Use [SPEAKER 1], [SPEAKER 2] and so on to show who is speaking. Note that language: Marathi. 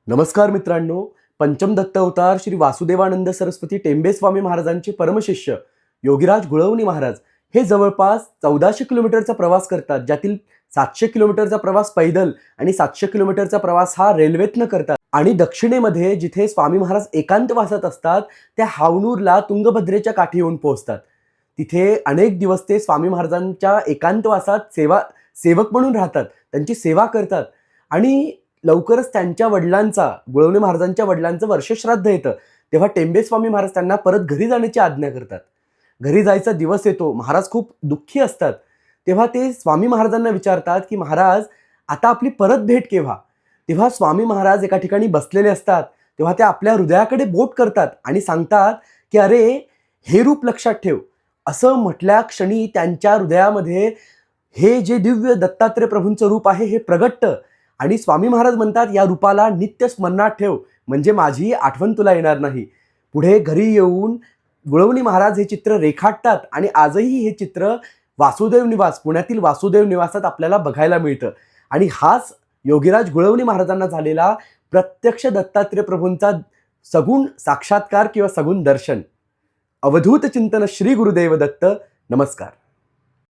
[SPEAKER 1] नमस्कार मित्रांनो, पंचम दत्त अवतार श्री वासुदेवानंद सरस्वती टेंबे स्वामी महाराजांचे परमशिष्य योगीराज गुळवणी महाराज हे जवळपास 1400 किलोमीटरचा प्रवास करतात, ज्यातील 700 किलोमीटरचा प्रवास पैदल आणि 700 किलोमीटरचा प्रवास हा रेल्वेतनं करतात। आणि दक्षिणेमध्ये जिथे स्वामी महाराज एकांतवासात असतात त्या हावनूरला तुंगभद्रेच्या काठी येऊन पोहोचतात। तिथे अनेक दिवस ते स्वामी महाराजांच्या एकांतवासात सेवक म्हणून राहतात, त्यांची सेवा करतात। आणि लवकरच त्यांच्या वडिलांचा, गुळवणे महाराजांच्या वडिलांचं वर्षश्राद्ध येतं, तेव्हा टेंबे स्वामी महाराज त्यांना परत घरी जाण्याची आज्ञा करतात। घरी जायचा दिवस येतो, महाराज खूप दुःखी असतात। तेव्हा ते स्वामी महाराजांना विचारतात की महाराज, आता आपली परत भेट केव्हा? तेव्हा स्वामी महाराज एका ठिकाणी बसलेले असतात, तेव्हा ते आपल्या हृदयाकडे बोट करतात आणि सांगतात की अरे, हे रूप लक्षात ठेव। असं म्हटल्या क्षणी त्यांच्या हृदयामध्ये हे जे दिव्य दत्तात्रय प्रभूंचं रूप आहे हे प्रगटतं आणि स्वामी महाराज म्हणतात, या रूपाला नित्य स्मरणात ठेव, म्हणजे माझी आठवण तुला येणार नाही। पुढे घरी येऊन गुळवणी महाराज हे चित्र रेखाटतात आणि आजही हे चित्र वासुदेव निवास, पुण्यातील वासुदेव निवासात आपल्याला बघायला मिळतं। आणि हाच योगीराज गुळवणी महाराजांना झालेला प्रत्यक्ष दत्तात्रय प्रभूंचा सगुण साक्षात्कार किंवा सगुण दर्शन। अवधूत चिंतन श्री गुरुदेव दत्त। नमस्कार।